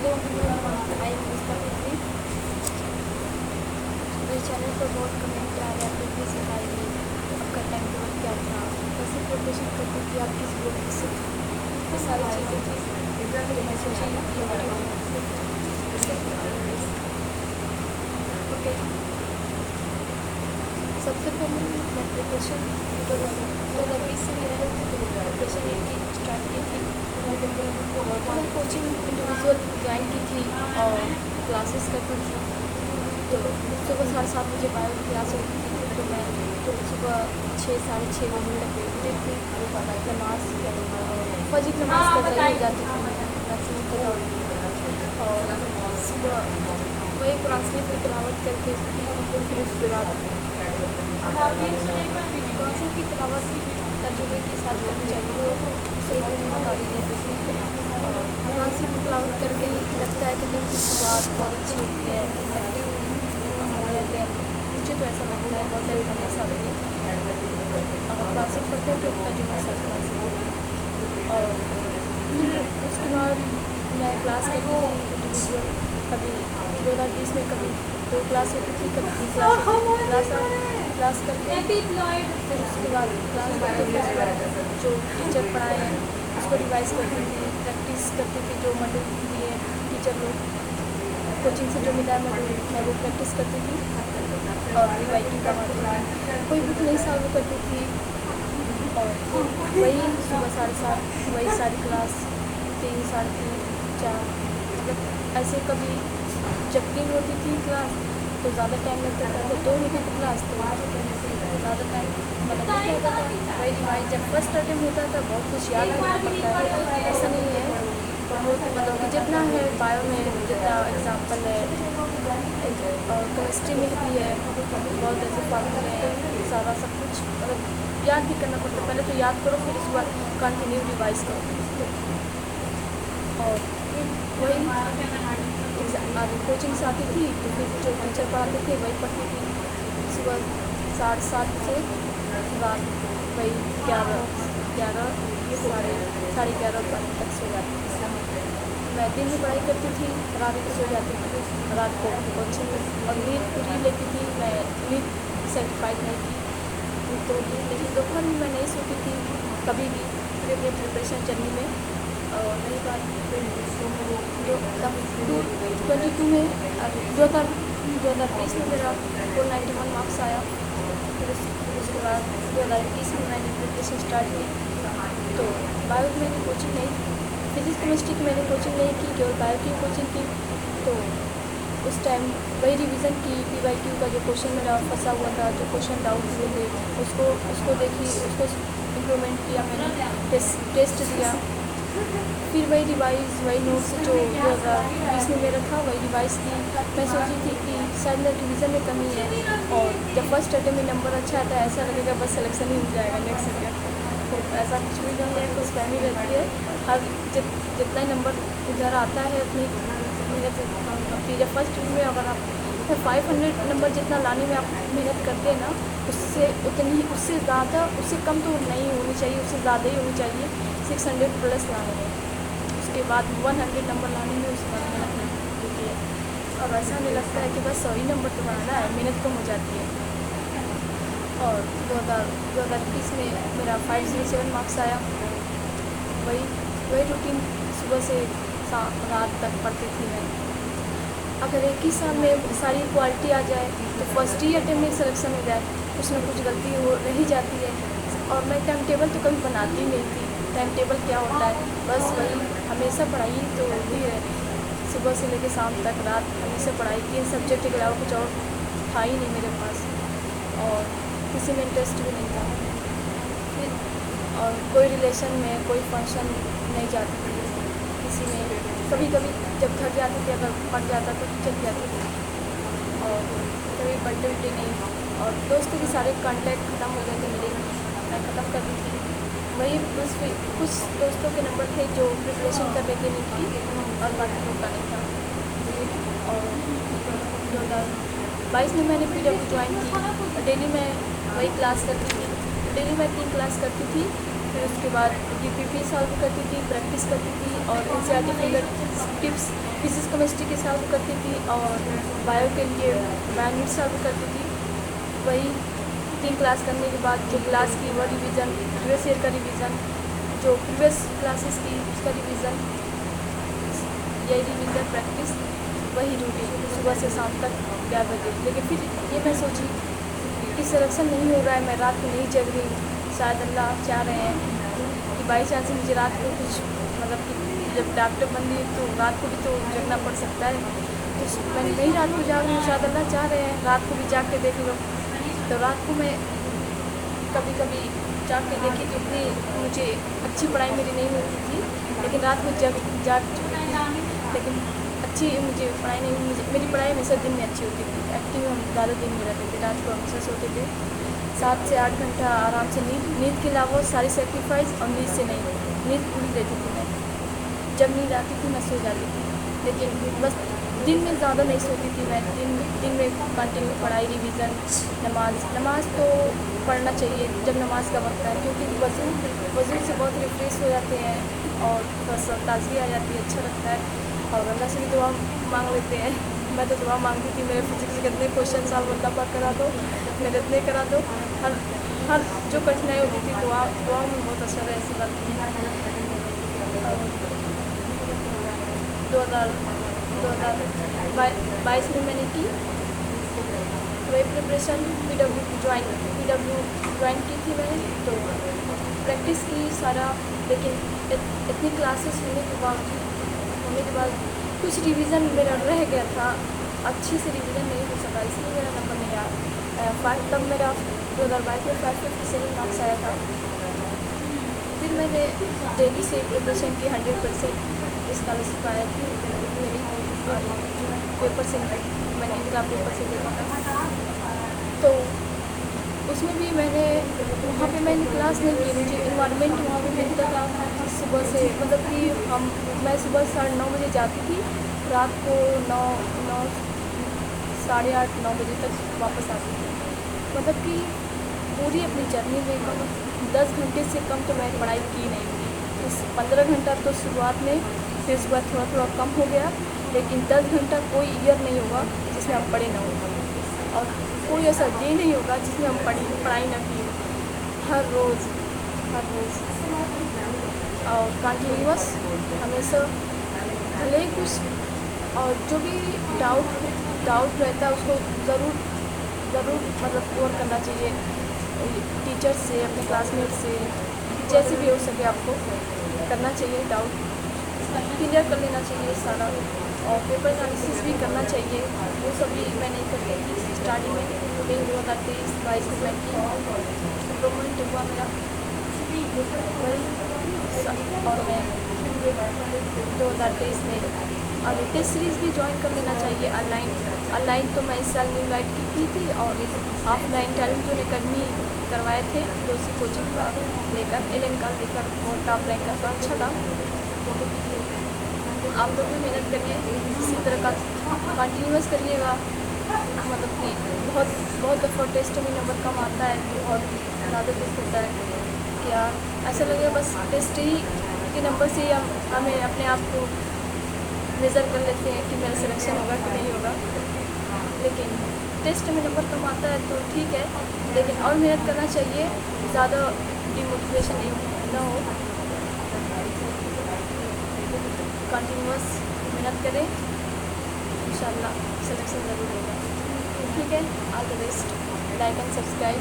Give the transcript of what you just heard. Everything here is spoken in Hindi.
Hello I am Pushpa Khatri. मेरे चैनल पर बहुत कमेंट आ रहे हैं, आप प्लीज़ बताइए आपका टाइम टेबल क्या था, कैसे प्रिपरेशन करती थी, आप किस बुक से, ये सारी चीज़ें थी तो मैं सोची ये वीडियो ओके। सबसे पहले मैं प्रिपरेशन 2020 से मैंने प्रिपरेशन की स्टार्ट की थी। मैं कोचिंग इंडिविजुअल ज्वाइन की थी और क्लासेस करती थी। तो सुबह 7:30 बजे बायो की क्लास होती थी, तो मैं सुबह 6 साढ़े 6 बजे तक उठती थी। नमाज फजर की नमाज कज़ाई हो जाती थी मैक्सिमम कज़ा होती थी। और सुबह वही कुरान शरीफ की तिलावत करके फिर उसके बाद कुरान शरीफ की तिलावत तर्जुमे के साथ करनी चाहिए, वो सही तरीके तारीफ देती थी। कुरान शरीफ की तिलावत करके लगता है कि दिन की शुरुआत बहुत अच्छी होती है, इफेक्टिव रहते हैं। मुझे तो ऐसा लगता है, बहुत सारे लोग ऐसा होते हैं अगर कुरान शरीफ पढ़ते हैं तो तर्जुमे के साथ कुरान शरीफ। और फिर उसके बाद मैं क्लास करती थी इंडिविजुअल, कभी 2020 में कभी 2 क्लास होती थी, कभी 3 क्लास होती थी। क्लास करके फिर उसके बाद क्लास करके फिर उसके बाद जो टीचर पढ़ाए हैं उसको रिवाइज़ करती थी, प्रैक्टिस करती थी। जो मॉड्यूल दिए टीचर लोग कोचिंग से जो मिला मॉड्यूल मैं वो प्रैक्टिस करती थी और रिवाइटिंग करवाती थी। कोई बुक नहीं सॉल्व करती थी और वही सुबह 7:30 वही सारी क्लास 3 3:30 4 मतलब ऐसे कभी जब 3 होती थी क्लास तो ज़्यादा टाइम लगता था, जब 2 होती थी क्लास तो ज़्यादा टाइम मतलब नहीं होता था। वही रिवाइज जब फर्स्ट अटेम्प्ट होता था बहुत कुछ याद करना पड़ता है, ऐसा नहीं है बहुत मतलब कि जितना है बायो में जितना एग्जाम्पल है और केमिस्ट्री में भी है बहुत ऐसे फार्मूले हैं, सारा सब कुछ मतलब याद भी करना पड़ता है। पहले तो याद करो फिर उसके बाद कंटिन्यू रिवाइज करो। और वही आगे कोचिंग से आती थी तो फिर जो टीचर पढ़ाते थे वही पढ़ती थी। सुबह 7:30 से रात वही 11 11 तक सो जाती थी। मैं दिन में पढ़ाई करती थी, रात को सो जाती थी। रात को कोचिंग में और नींद पूरी लेती थी, मैं नींद सेटिस्फाइड नहीं थी तो लेकिन दोपहर में मैं नहीं सोती थी कभी भी पूरे अपने प्रिपरेशन जर्नी में। और रही बात 2022 में 2020 में मेरा 491 मार्क्स आया। फिर उसके बाद 2021 में मैंने प्रिपरेशन स्टार्ट की। तो बायो की मैंने कोचिंग नहीं, फिजिक्स केमिस्ट्री की मैंने कोचिंग नहीं की, केवल बायो की कोचिंग की। तो उस टाइम वही रिवीजन की PYQ का जो क्वेश्चन मेरा फंसा हुआ था, जो क्वेश्चन डाउट हुए थे उसको देखी, उसको इम्प्रूवमेंट किया मैंने, टेस्ट दिया। फिर वही रिवाइज़ वही नोट्स जो 2020 में मेरा था वही रिवाइज़ की। मैं सोची थी कि शायद मेरे रिवीजन में कमी है और जब फर्स्ट अटेम्प्ट में नंबर अच्छा आता है ऐसा लगेगा बस सिलेक्शन ही हो जाएगा नेक्स्ट ईयर। तो ऐसा कुछ भी नहीं है, कुछ फहमी रहती है। हर जितना नंबर इधर आता है उतनी मेहनत की। जब फर्स्ट में अगर आप 500 नंबर जितना लाने में आप मेहनत करते हैं ना उससे ज़्यादा उससे कम तो नहीं होनी चाहिए, उससे ज़्यादा ही होनी चाहिए 600 प्लस लाने में। उसके बाद 100 नंबर लाने में उसके बाद मेहनत नहीं होती है। अब ऐसा हमें लगता है कि बस 100 ही नंबर तो बनाना है, मेहनत कम हो जाती है। और 2021 में मेरा 507 मार्क्स आया। वही रूटीन सुबह से रात तक पढ़ती थी मैं। अगर एक ही साल में सारी क्वालिटी आ जाए तो फर्स्ट ही अटेम्प्ट में सिलेक्शन हो जाए, कुछ ना कुछ गलती हो रही जाती है। और मैं टाइम टेबल तो कभी बनाती ही नहीं थी। टाइम टेबल क्या होता है, बस वही हमेशा पढ़ाई तो होती है, सुबह से लेकर शाम तक रात हमेशा पढ़ाई। 3 सब्जेक्ट के अलावा कुछ और था ही नहीं मेरे पास और किसी में इंटरेस्ट भी नहीं था। फिर और कोई रिलेशन में कोई फंक्शन नहीं जाती थी किसी में, कभी कभी जब घर जाती थी अगर पड़ जाता तो चल जाती थी। और कभी बर्थडे नहीं, और दोस्तों के सारे कांटेक्ट ख़त्म हो गए थे मेरे, मैं ख़त्म कर दी थी। वही कुछ दोस्तों के नंबर थे जो प्रिपरेशन कर रहे थे नीट की और बाकी लोग का नहीं था। और 2022 में मैंने PW ज्वाइन की और डेली मैं वही क्लास करती थी। डेली मैं 3 क्लास करती थी फिर उसके बाद DPP सॉल्व करती थी, प्रैक्टिस करती थी और NCERT finger tips physics chemistry के सॉल्व करती थी और बायो के लिए मैग्नेट सॉल्व करती थी। वही 3 क्लास करने के बाद जो क्लास की वो रिवीजन, प्रीवियस ईयर का रिवीजन, जो प्रीवियस क्लासेस की उसका रिवीजन, यही रिवीजन प्रैक्टिस, वही रूटीन सुबह से शाम तक 11 बजे। लेकिन फिर ये मैं सोची कि सिलेक्शन नहीं हो रहा है, मैं रात को नहीं जग रही हूँ, शायद अल्लाह चाह रहे हैं कि बाई चांस मुझे रात को कुछ मतलब कि जब डॉक्टर बन रही तो रात को भी तो जगना पड़ सकता है। तो मैं नहीं रात को जाग रही हूँ, शायद अल्लाह चाह रहे हैं रात को भी जाग के देख लो। तो रात को मैं कभी कभी जाग के देखी तो इतनी मुझे अच्छी पढ़ाई मेरी नहीं होती थी, लेकिन रात में जाग चुकी थी, लेकिन अच्छी मुझे पढ़ाई नहीं, मुझे मेरी पढ़ाई हमेशा दिन में अच्छी होती थी। एक्टिव हम ज़्यादा दिन में रहते थे, रात को हमेशा सोते थे। 7 से 8 घंटा आराम से नींद के अलावा सारी सेक्रीफाइस और नींद से नहीं, नींद पूरी रहती थी मैं। जब नींद आती थी मैं सो जाती थी, लेकिन बस दिन में ज़्यादा नहीं सोती थी मैं। दिन में कंटिन्यू पढ़ाई, रिवीजन, नमाज तो पढ़ना चाहिए जब नमाज का वक्त है, क्योंकि वज़ू से बहुत रिफ्रेश हो जाते हैं और बस ताज़गी आ जाती है, अच्छा लगता है। और अल्लाह से भी दुआ मांग लेते हैं। मैं तो दुआ मांगती थी मेरे फिजिक्स के इतने क्वेश्चन सॉल्व अल्लाह पाक करा दो, मेरे इतने करा दो। हर जो कठिनाई होती थी दुआ में बहुत असर है, ऐसी बात नहीं है। 2022 में मैंने की वही प्रिपरेशन, PW ज्वाइन की थी मैंने, तो प्रैक्टिस की सारा। लेकिन इतनी क्लासेस होने के बाद कुछ रिवीजन मेरा रह गया था, अच्छे से रिवीजन नहीं हो सका, इसलिए मेरा नंबर नहीं आया। तब मेरा 2022 में 557 मार्क्स आया था। फिर मैंने डेली से प्रिपरेशन की 100% स्कॉलरशिप आया थी मेरी, और पेपर से मैंने एग्ज़ाम पेपर से देखा था। तो उसमें भी वहाँ पे मैंने क्लास नहीं की, मुझे इन्वायरमेंट वहाँ पे मिलता था सुबह से, मतलब कि मैं सुबह 9:30 बजे जाती थी, रात को 9 साढ़े 8 9 बजे तक वापस आती थी। मतलब कि पूरी अपनी जर्नी में 10 घंटे से कम तो मैंने पढ़ाई की नहीं थी। इस 15 घंटा तो शुरुआत में, फिर उसके बाद थोड़ा थोड़ा कम हो गया, लेकिन 10 घंटा कोई ईयर नहीं होगा जिसमें हम पढ़े ना हो, और कोई ऐसा डे नहीं होगा जिसमें हम पढ़ाई ना की हो। हर रोज़ और कंटिन्यूअस हमेशा, भले ही कुछ और जो भी डाउट रहता है उसको ज़रूर मतलब कवर करना चाहिए टीचर से, अपने क्लासमेट से, जैसे भी हो सके आपको करना चाहिए, डाउट क्लियर कर लेना चाहिए सारा, और पेपर एनालिसिस भी करना चाहिए। वो सभी मैं नहीं करती थी स्टार्टिंग में, 2023-22 में मैं की, इम्प्रूवमेंट हुआ मेरा और मैं 2023 में और टेस्ट सीरीज़ भी ज्वाइन कर लेना चाहिए। ऑनलाइन तो मैं इस साल न्यू लाइट की थी, और ऑफलाइन टैलेंट जो अकेडमी करवाए थे तो उसी कोचिंग का लेकर एलेन का लेकर बहुत टॉप रैंक का, अच्छा था। आप लोग भी मेहनत करिए, इसी तरह का कंटिन्यूअस करिएगा। मतलब कि बहुत दफ़ा टेस्ट में नंबर कम आता है तो बहुत ज़्यादा दुख होता है, क्या ऐसा लगेगा बस टेस्ट ही के नंबर से ही हमें अपने आप को मेज़र कर लेते हैं कि मेरा सिलेक्शन होगा कि नहीं होगा। लेकिन टेस्ट में नंबर कम आता है तो ठीक है, लेकिन और मेहनत करना चाहिए, ज़्यादा डिमोटिवेशन ना हो, कंटिन्यूअस मेहनत करें, इंशाल्लाह सिलेक्शन ज़रूर होगा। ठीक है, all the best, like and subscribe.